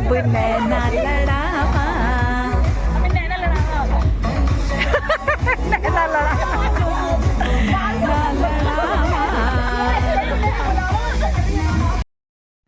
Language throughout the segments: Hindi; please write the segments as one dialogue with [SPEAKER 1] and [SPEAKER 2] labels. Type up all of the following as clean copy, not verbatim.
[SPEAKER 1] जब नैना लड़ावा।
[SPEAKER 2] हमें नैना लड़ाना होता है।
[SPEAKER 1] नैना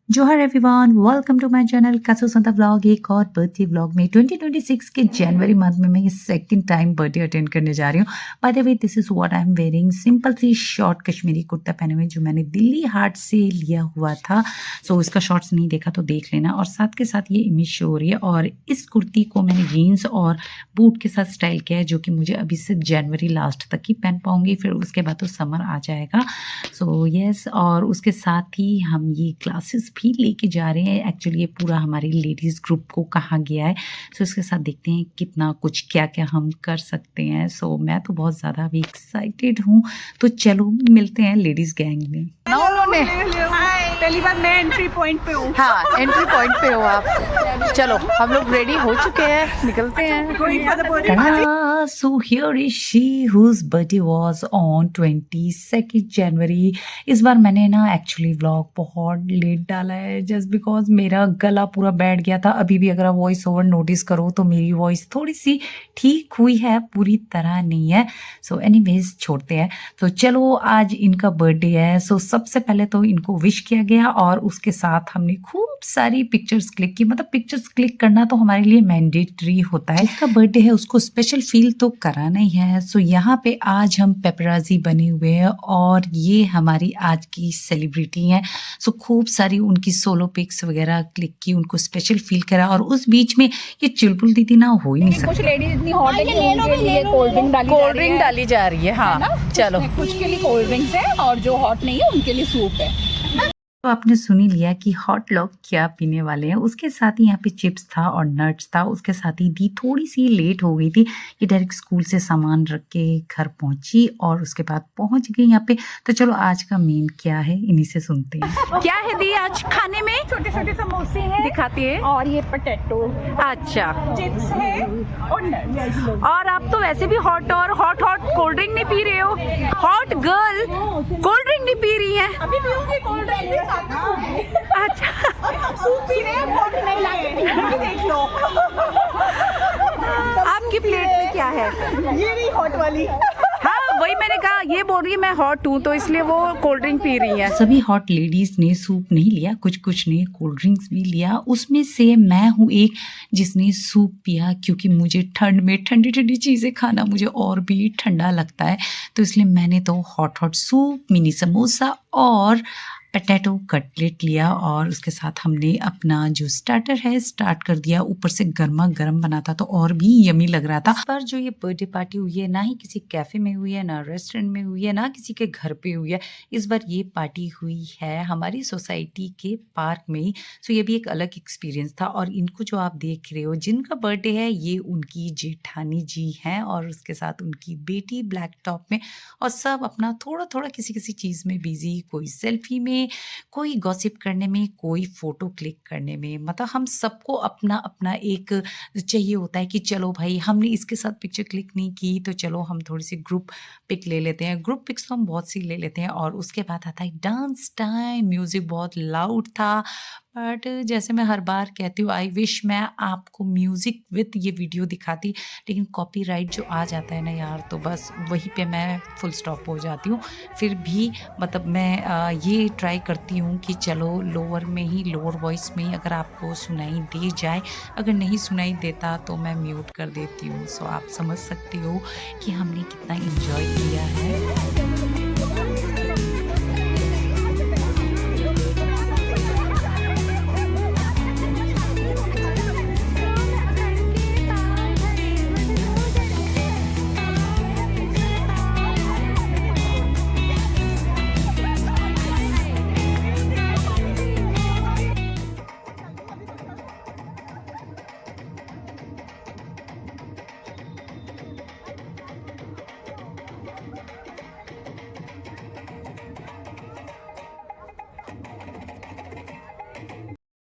[SPEAKER 1] जोहर everyone, welcome to my channel कासो संता व्लॉग। एक और बर्थडे व्लॉग में 2026 के जनवरी मंथ में मैं ये सेकंड टाइम बर्थडे अटेंड करने जा रही हूँ। By the way this is what I am wearing, simple सी शॉर्ट कश्मीरी कुर्ता पहने हुए जो मैंने दिल्ली हाट से लिया हुआ था। सो इसका शॉर्ट्स नहीं देखा तो देख लेना। और साथ के साथ ये इमेज शो हो रही है और इस कुर्ती को मैंने जीन्स और बूट के साथ स्टाइल किया है, जो कि मुझे अभी सिर्फ जनवरी लास्ट तक ही पहन पाऊंगी, फिर उसके बाद तो समर आ जाएगा। सो यस, और उसके साथ ही हम ये क्लासेस भी लेके जा रहे हैं। एक्चुअली ये पूरा हमारे लेडीज़ ग्रुप को कहा गया है। सो इसके साथ देखते हैं कितना कुछ क्या क्या हम कर सकते हैं। सो मैं तो बहुत ज़्यादा अभी एक्साइटेड हूँ। तो चलो मिलते हैं लेडीज़ गैंग में।
[SPEAKER 2] पहली बार मैं एंट्री पॉइंट पे हूँ।
[SPEAKER 1] हाँ, एंट्री पॉइंट पे हो आप। चलो हम लोग रेडी हो चुके हैं, निकलते हैं। So here is she whose birthday was on 22nd जनवरी। इस बार मैंने ना एक्चुअली व्लॉग बहुत लेट डाला है, जस्ट बिकॉज मेरा गला पूरा बैठ गया था। अभी भी अगर आप वॉइस ओवर नोटिस करो तो मेरी वॉइस थोड़ी सी ठीक हुई है, पूरी तरह नहीं है। सो एनीवेज छोड़ते हैं। तो चलो आज इनका बर्थडे है। सो सबसे पहले तो इनको विश किया गया और उसके साथ हमने खूब सारी पिक्चर्स क्लिक की। मतलब पिक्चर्स क्लिक करना तो हमारे लिए मैंडेटरी होता है। जिसका बर्थडे है उसको स्पेशल फील तो कराना ही है। सो यहाँ पे आज हम पेपराजी बने हुए हैं और ये हमारी आज की सेलिब्रिटी हैं। सो खूब सारी उनकी सोलो पिक्स वगैरह क्लिक की, उनको स्पेशल फील करा। और उस बीच में ये चुलबुल दीदी ना हो ही नहीं सकती।
[SPEAKER 2] कुछ लेडीज इतनी हॉट है कि उनके लिए कोल्ड ड्रिंक डाली जा रही है।
[SPEAKER 1] हाँ, चलो
[SPEAKER 2] कुछ के लिए कोल्ड ड्रिंक्स है और जो हॉट नहीं है उनके लिए सूप है।
[SPEAKER 1] तो आपने सुन ही लिया कि हॉट लोग क्या पीने वाले हैं। उसके साथ ही यहाँ पे चिप्स था और नट्स था। उसके साथ ही दी थोड़ी सी लेट हो गई थी, ये डायरेक्ट स्कूल से सामान रख के घर पहुंची और उसके बाद पहुंच गई यहाँ पे। तो चलो आज का मेन क्या है इन्हीं से सुनते हैं। क्या है दी आज खाने में?
[SPEAKER 2] छोटे छोटे समोसे हैं,
[SPEAKER 1] दिखाती है।
[SPEAKER 2] और ये पोटैटो,
[SPEAKER 1] अच्छा,
[SPEAKER 2] चिप्स है और नट्स।
[SPEAKER 1] और आप तो वैसे भी हॉट कोल्ड ड्रिंक नहीं पी रहे हो। हॉट गर्ल कोल्ड ड्रिंक नहीं पी रही है।
[SPEAKER 2] अभी पीऊंगी कोल्ड ड्रिंक।
[SPEAKER 1] अच्छा,
[SPEAKER 2] सूप पी रहे हैं, हॉट नहीं लाए। देख लो
[SPEAKER 1] आपकी प्लेट में क्या है?
[SPEAKER 2] ये नहीं हॉट वाली।
[SPEAKER 1] हाँ वही मैंने कहा, ये बोल रही है मैं हॉट हूँ तो इसलिए वो कोल्ड ड्रिंक पी रही है। सभी हॉट लेडीज ने सूप नहीं लिया, कुछ ने कोल्ड ड्रिंक्स भी लिया। उसमें से मैं हूँ एक जिसने सूप पिया, क्योंकि मुझे ठंड में ठंडी ठंडी चीज़ें खाना मुझे और भी ठंडा लगता है। तो इसलिए मैंने तो हॉट सूप, मिनी समोसा और पोटैटो कटलेट लिया। और उसके साथ हमने अपना जो स्टार्टर है स्टार्ट कर दिया। ऊपर से गर्मा गर्म बना था तो और भी यमी लग रहा था। पर जो ये बर्थडे पार्टी हुई है ना ही किसी कैफे में हुई है, ना रेस्टोरेंट में हुई है, ना किसी के घर पे हुई है। इस बार ये पार्टी हुई है हमारी सोसाइटी के पार्क में ही। सो ये भी एक अलग एक्सपीरियंस था। और इनको जो आप देख रहे हो जिनका बर्थडे है, ये उनकी जेठानी जी हैं और उसके साथ उनकी बेटी ब्लैक टॉप में। और सब अपना थोड़ा थोड़ा किसी किसी चीज़ में बिजी, कोई सेल्फी में, कोई गॉसिप करने में, कोई फोटो क्लिक करने में। मतलब हम सबको अपना अपना एक चाहिए होता है कि चलो भाई हमने इसके साथ पिक्चर क्लिक नहीं की तो चलो हम थोड़ी सी ग्रुप पिक ले लेते हैं। ग्रुप पिक्स तो हम बहुत सी ले लेते हैं। और उसके बाद आता है डांस टाइम। म्यूजिक बहुत लाउड था, बट जैसे मैं हर बार कहती हूँ, आई विश मैं आपको म्यूज़िक विद ये वीडियो दिखाती, लेकिन कॉपीराइट जो आ जाता है ना यार, तो बस वहीं पे मैं फुल स्टॉप हो जाती हूँ। फिर भी मतलब मैं ये ट्राई करती हूँ कि चलो लोअर में ही, लोअर वॉइस में ही अगर आपको सुनाई दे जाए। अगर नहीं सुनाई देता तो मैं म्यूट कर देती हूँ। सो आप समझ सकते हो कि हमने कितना इंजॉय किया है।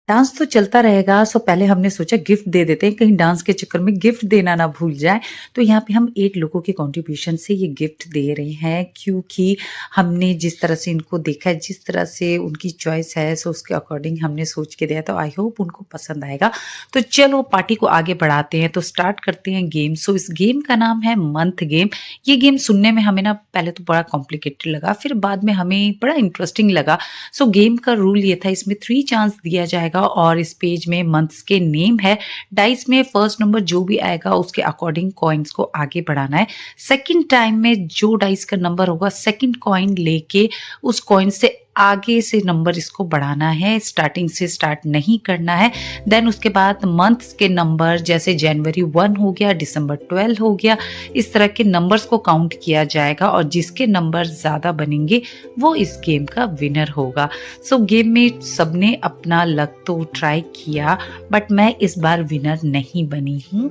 [SPEAKER 1] डांस तो चलता रहेगा, सो पहले हमने सोचा गिफ्ट दे देते हैं, कहीं डांस के चक्कर में गिफ्ट देना ना भूल जाए। तो यहाँ पे हम 8 लोगों के कंट्रीब्यूशन से ये गिफ्ट दे रहे हैं, क्योंकि हमने जिस तरह से इनको देखा है, जिस तरह से उनकी चॉइस है, सो उसके अकॉर्डिंग हमने सोच के दिया, तो आई होप उनको पसंद आएगा। तो चलो पार्टी को आगे बढ़ाते हैं, तो स्टार्ट करते हैं गेम। सो इस गेम का नाम है मंथ गेम। ये गेम सुनने में हमें ना पहले तो बड़ा कॉम्प्लिकेटेड लगा, फिर बाद में हमें बड़ा इंटरेस्टिंग लगा। सो गेम का रूल ये था, इसमें 3 चांस दिया जाएगा और इस पेज में मंथ्स के नेम है। डाइस में फर्स्ट नंबर जो भी आएगा उसके अकॉर्डिंग कॉइन्स को आगे बढ़ाना है। सेकंड टाइम में जो डाइस का नंबर होगा, सेकंड कॉइन लेके उस कॉइन से आगे से नंबर इसको बढ़ाना है, स्टार्टिंग से स्टार्ट नहीं करना है। देन उसके बाद मंथ्स के नंबर, जैसे जनवरी 1 हो गया, दिसंबर 12 हो गया, इस तरह के नंबर्स को काउंट किया जाएगा और जिसके नंबर ज्यादा बनेंगे वो इस गेम का विनर होगा। सो गेम में सबने अपना लक तो ट्राई किया, बट मैं इस बार विनर नहीं बनी हूँ।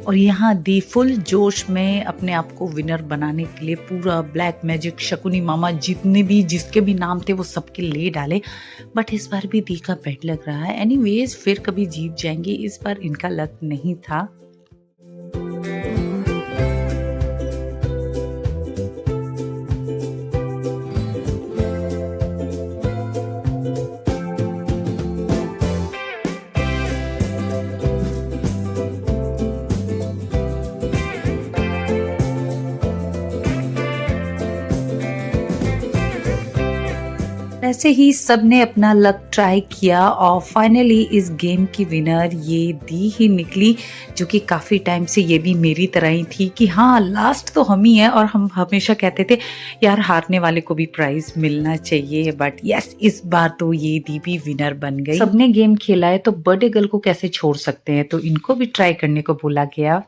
[SPEAKER 1] और यहाँ दी फुल जोश में अपने आप को विनर बनाने के लिए पूरा ब्लैक मैजिक, शकुनी मामा, जितने भी जिसके भी नाम थे वो सबके ले डाले। बट इस बार भी दी का बेट लग रहा है। एनीवेज फिर कभी जीत जाएंगे, इस बार इनका लक नहीं था। ऐसे ही सबने अपना लक ट्राई किया और फाइनली इस गेम की विनर ये दी ही निकली, जो कि काफ़ी टाइम से ये भी मेरी तरह ही थी कि हाँ लास्ट तो हम ही है, और हम हमेशा कहते थे यार हारने वाले को भी प्राइज मिलना चाहिए। बट यस, इस बार तो ये दी भी विनर बन गई। सबने गेम खेला है तो बर्थडे गर्ल को कैसे छोड़ सकते हैं, तो इनको भी ट्राई करने को बोला गया।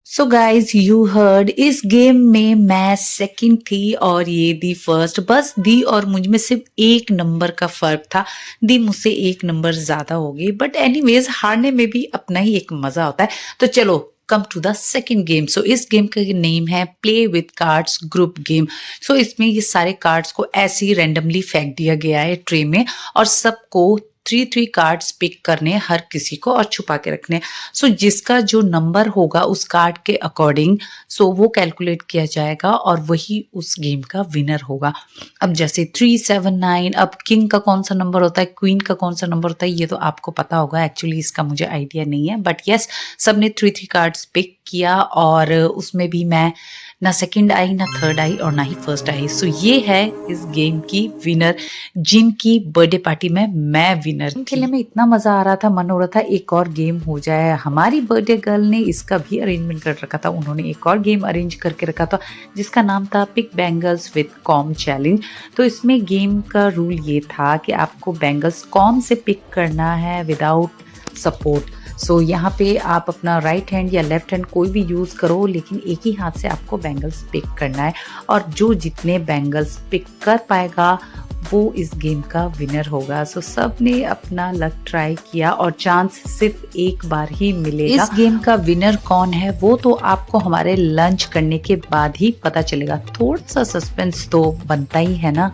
[SPEAKER 1] सो गाइज यू हर्ड, इस गेम में मैं सेकंड थी और ये दी फर्स्ट। बस दी और मुझ में सिर्फ 1 नंबर का फर्क था, दी मुझसे 1 नंबर ज्यादा हो गई। बट एनीवेज हारने में भी अपना ही एक मजा होता है। तो चलो come to the second game. So इस गेम का नेम है play with cards group game. So इसमें ये सारे कार्ड्स को ऐसे ही रैंडमली फेंक दिया गया है ट्रे में, और सबको 3 कार्ड्स पिक करने, हर किसी को, और छुपा के रखने। सो जिसका जो नंबर होगा उस कार्ड के अकॉर्डिंग सो वो कैलकुलेट किया जाएगा और वही उस गेम का विनर होगा। अब जैसे 3, 7, 9, अब किंग का कौन सा नंबर होता है, क्वीन का कौन सा नंबर होता है, ये तो आपको पता होगा। एक्चुअली इसका मुझे आइडिया नहीं है, बट यस सबने 3 कार्ड्स पिक किया और उसमें भी मैं ना सेकंड आई, ना थर्ड आई, और ना ही फर्स्ट आई। सो ये है इस गेम की विनर, जिनकी बर्थडे पार्टी में मैं विनर थी। खेलने में इतना मजा आ रहा था, मन हो रहा था एक और गेम हो जाए। हमारी बर्थडे गर्ल ने इसका भी अरेंजमेंट कर रखा था, उन्होंने एक और गेम अरेंज करके रखा था जिसका नाम था pick bangles with comb challenge. तो इसमें गेम का रूल ये था कि आपको बैंगल्स कॉम से पिक करना है विदाउट सपोर्ट। सो यहाँ पे आप अपना राइट हैंड या लेफ्ट हैंड कोई भी यूज़ करो, लेकिन एक ही हाथ से आपको बैंगल्स पिक करना है, और जो जितने बैंगल्स पिक कर पाएगा वो इस गेम का विनर होगा। सो सब ने अपना लक ट्राई किया और चांस सिर्फ एक बार ही मिलेगा। इस गेम का विनर कौन है वो तो आपको हमारे लंच करने के बाद ही पता चलेगा। थोड़ा सा सस्पेंस तो बनता ही है ना।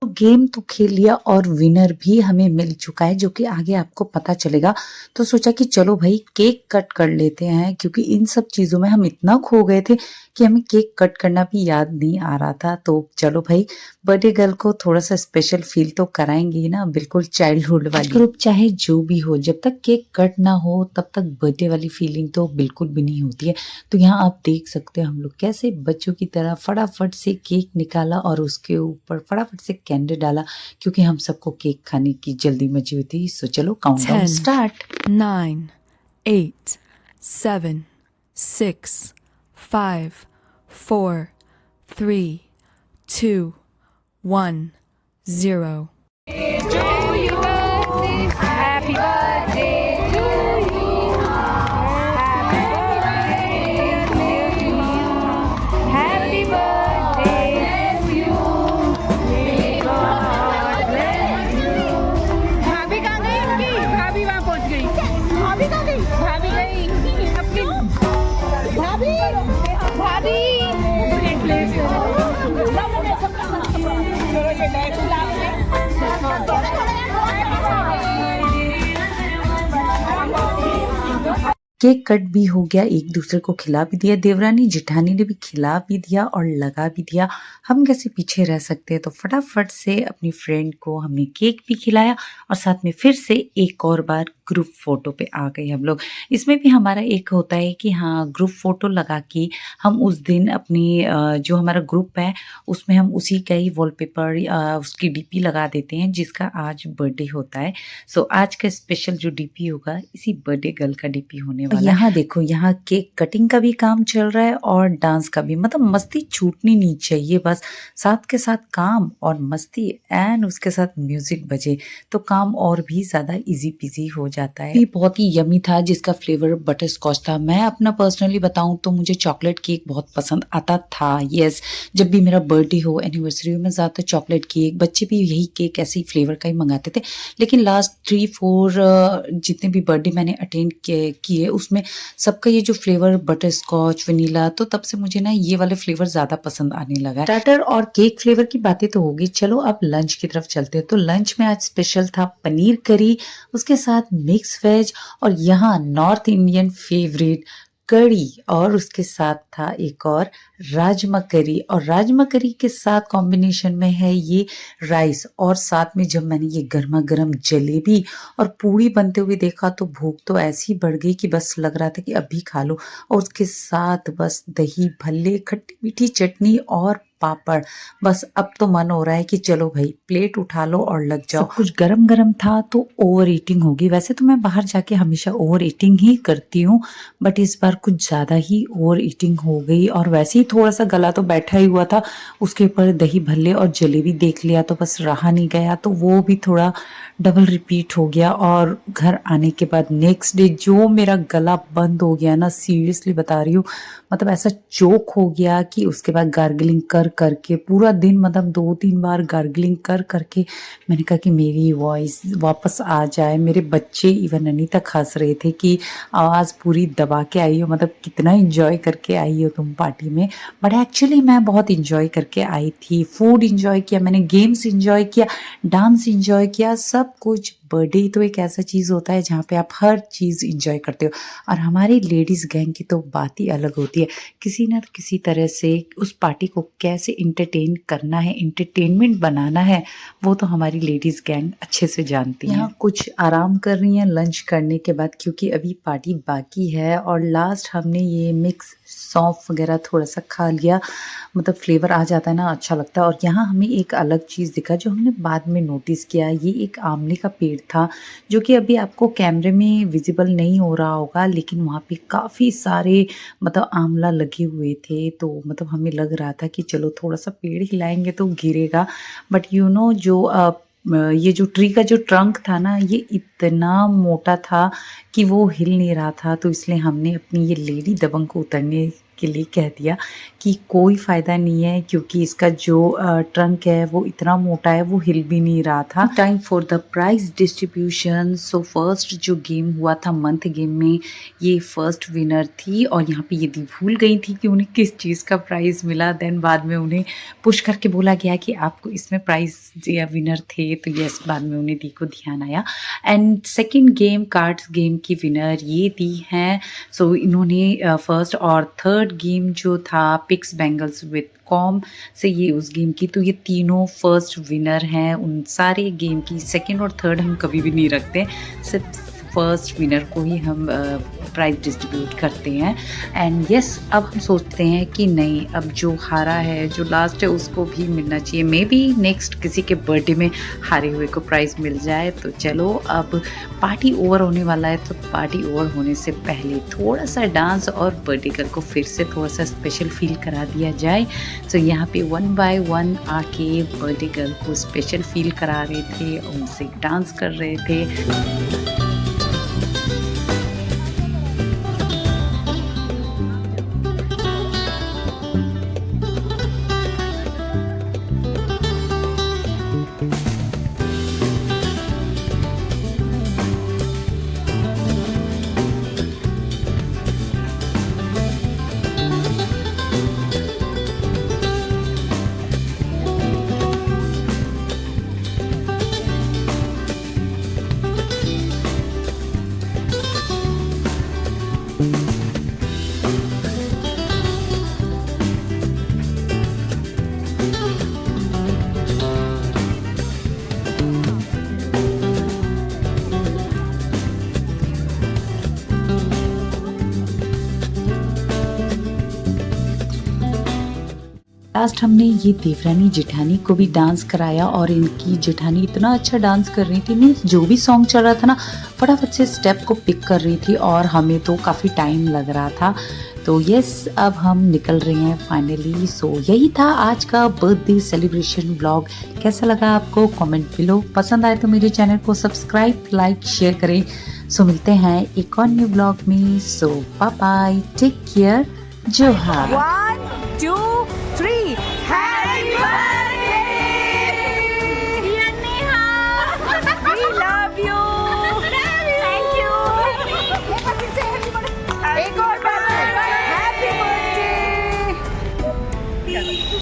[SPEAKER 1] गेम तो खेल लिया और विनर भी हमें मिल चुका है, जो कि आगे आपको पता चलेगा। तो सोचा कि चलो भाई केक कट कर लेते हैं, क्योंकि इन सब चीज़ों में हम इतना खो गए थे कि हमें केक कट करना भी याद नहीं आ रहा था। तो चलो भाई बर्थडे गर्ल को थोड़ा सा स्पेशल फील तो कराएंगे ही ना, बिल्कुल चाइल्डहुड वाली। ग्रुप चाहे जो भी हो, जब तक केक कट ना हो तब तक बर्थडे वाली फीलिंग तो बिल्कुल भी नहीं होती है। तो यहाँ आप देख सकते हो हम लोग कैसे बच्चों की तरह फटाफट से केक निकाला और उसके ऊपर फटाफट से कैंडल डाला, क्योंकि हम सबको केक खाने की जल्दी मची हुई थी। सो चलो countdown start.
[SPEAKER 2] 9, 8, 7, 6, 5, 4, 3, 2,
[SPEAKER 3] 1 0
[SPEAKER 2] Happy birthday to you. Happy birthday to you. Happy birthday to you. May God bless you. भाभी कहाँ गई उनकी? भाभी वहाँ पहुँच गई. भाभी कहाँ गई? भाभी गई. अपनी भाभी भाभी
[SPEAKER 1] केक कट भी हो गया, एक दूसरे को खिला भी दिया, देवरानी जेठानी ने भी खिला भी दिया और लगा भी दिया। हम कैसे पीछे रह सकते हैं, तो फटाफट से अपनी फ्रेंड को हमने केक भी खिलाया और साथ में फिर से एक और बार ग्रुप फोटो पे आ गए हम लोग। इसमें भी हमारा एक होता है कि हाँ, ग्रुप फोटो लगा के हम उस दिन अपनी जो हमारा ग्रुप है उसमें हम उसी का ही वॉलपेपर उसकी डीपी लगा देते हैं जिसका आज बर्थडे होता है। सो आज का स्पेशल जो डीपी होगा इसी बर्थडे गर्ल का डीपी होने वाला है। यहाँ देखो, यहाँ केक कटिंग का भी काम चल रहा है और डांस का भी, मतलब मस्ती छूटनी नहीं चाहिए, बस साथ के साथ काम और मस्ती एंड उसके साथ म्यूजिक बजे तो काम और भी ज्यादा इजी पीजी हो जाता है। ये बहुत ही यमी था जिसका फ्लेवर बटर स्कॉच था। मैं अपना पर्सनली बताऊं तो मुझे चॉकलेट केक बहुत पसंद आता था। यस, जब भी मेरा बर्थडे हो, एनिवर्सरी हो, मैं ज्यादातर चॉकलेट केक, बच्चे भी यही केक ऐसे ही फ्लेवर का ही मंगाते थे। लेकिन लास्ट 3-4 जितने भी बर्थडे मैंने अटेंड किए उसमें सबका ये जो फ्लेवर बटर स्कॉच वनीला, तो तब से मुझे ना ये वाले फ्लेवर ज्यादा पसंद आने लगा। स्टार्टर और केक फ्लेवर की बातें तो होगी, चलो अब लंच की तरफ चलते हैं। तो लंच में आज स्पेशल था पनीर करी, उसके साथ मिक्स वेज और यहाँ नॉर्थ इंडियन फेवरेट कड़ी और उसके साथ था एक और राजमा करी। और राजमा करी के साथ कॉम्बिनेशन में है ये राइस और साथ में जब मैंने ये गर्मा गर्म जलेबी और पूड़ी बनते हुए देखा तो भूख तो ऐसी बढ़ गई कि बस लग रहा था कि अभी खा लो। और उसके साथ बस दही भल्ले, खट्टी मीठी चटनी और पापड़। बस अब तो मन हो रहा है कि चलो भाई प्लेट उठा लो और लग जाओ। सब कुछ गरम गरम था तो ओवर ईटिंग होगी। वैसे तो मैं बाहर जाके हमेशा ओवर ईटिंग ही करती हूँ, बट इस बार कुछ ज्यादा ही ओवर ईटिंग हो गई। और वैसे ही थोड़ा सा गला तो बैठा ही हुआ था, उसके ऊपर दही भल्ले और जलेबी देख लिया तो बस रहा नहीं गया, तो वो भी थोड़ा डबल रिपीट हो गया। और घर आने के बाद नेक्स्ट डे जो मेरा गला बंद हो गया ना, सीरियसली बता रही हूँ, मतलब ऐसा चोक हो गया कि उसके बाद गार्गलिंग कर करके पूरा दिन, मतलब 2-3 बार गार्गलिंग कर करके मैंने कहा कि मेरी वॉइस वापस आ जाए। मेरे बच्चे इवन अनीता हंस रहे थे कि आवाज़ पूरी दबा के आई हो, मतलब कितना इंजॉय करके आई हो तुम पार्टी में। बट एक्चुअली मैं बहुत इंजॉय करके आई थी, फूड इंजॉय किया मैंने, गेम्स इंजॉय किया, डांस इंजॉय किया, सब कुछ। बर्थडे तो एक ऐसा चीज़ होता है जहाँ पे आप हर चीज़ इंजॉय करते हो। और हमारी लेडीज़ गैंग की तो बात ही अलग होती है, किसी न किसी तरह से उस पार्टी को कैसे इंटरटेन करना है, इंटरटेनमेंट बनाना है, वो तो हमारी लेडीज़ गैंग अच्छे से जानती है। यहाँ कुछ आराम कर रही हैं लंच करने के बाद, क्योंकि अभी पार्टी बाकी है। और लास्ट हमने ये मिक्स सौंफ वगैरह थोड़ा सा खा लिया, मतलब फ्लेवर आ जाता है ना, अच्छा लगता है। और यहाँ हमें एक अलग चीज़ दिखा जो हमने बाद में नोटिस किया, ये एक आंवले का पेड़ था जो कि अभी आपको कैमरे में विजिबल नहीं हो रहा होगा, लेकिन वहाँ पे काफ़ी सारे मतलब आंवला लगे हुए थे। तो मतलब हमें लग रहा था कि चलो थोड़ा सा पेड़ हिलाएंगे तो गिरेगा, बट यू नो जो ये जो ट्री का जो ट्रंक था ना, ये इतना मोटा था कि वो हिल नहीं रहा था। तो इसलिए हमने अपनी ये लेडी दबंग को उतरने के लिए कह दिया कि कोई फ़ायदा नहीं है, क्योंकि इसका जो ट्रंक है वो इतना मोटा है, वो हिल भी नहीं रहा था। Time for the prize distribution. So first जो गेम हुआ था मंथ गेम में, ये फर्स्ट विनर थी। और यहाँ पे ये दी भूल गई थी कि उन्हें किस चीज़ का प्राइज़ मिला। देन बाद में उन्हें पुश करके बोला गया कि आपको इसमें प्राइज़ या विनर थे, तो यस, बाद में उन्हें दी को ध्यान आया। And second game cards game की विनर ये दी हैं। सो इन्होंने फर्स्ट और थर्ड गेम जो था पिक्स बैंगल्स विद कॉम से, ये उस गेम की, तो ये तीनों फर्स्ट विनर हैं। उन सारे गेम की सेकंड और थर्ड हम कभी भी नहीं रखते, सिर्फ फर्स्ट विनर को ही हम प्राइज़ डिस्ट्रीब्यूट करते हैं। एंड यस, अब हम सोचते हैं कि नहीं, अब जो हारा है, जो लास्ट है, उसको भी मिलना चाहिए। मे बी नेक्स्ट किसी के बर्थडे में हारे हुए को प्राइज़ मिल जाए। तो चलो, अब पार्टी ओवर होने वाला है, तो पार्टी ओवर होने से पहले थोड़ा सा डांस और बर्थडे गर्ल को फिर से थोड़ा सा स्पेशल फील करा दिया जाए। तो यहाँ पे 1 बाय 1 आके बर्थडे गर्ल को स्पेशल फील करा रहे थे, उनसे डांस कर रहे थे। लास्ट हमने ये देवरानी जेठानी को भी डांस कराया और इनकी जेठानी इतना अच्छा डांस कर रही थी, मीन्स जो भी सॉन्ग चल रहा था ना, फटाफट से स्टेप को पिक कर रही थी और हमें तो काफ़ी टाइम लग रहा था। तो यस, अब हम निकल रहे हैं फाइनली। सो यही था आज का बर्थडे सेलिब्रेशन व्लॉग। कैसा लगा आपको? Comment below. पसंद आए तो मेरे चैनल को सब्सक्राइब, लाइक, शेयर करें। सो मिलते हैं एक और न्यू व्लॉग में। सो बाय बाय, टेक केयर, जोहार।
[SPEAKER 2] 1 2 3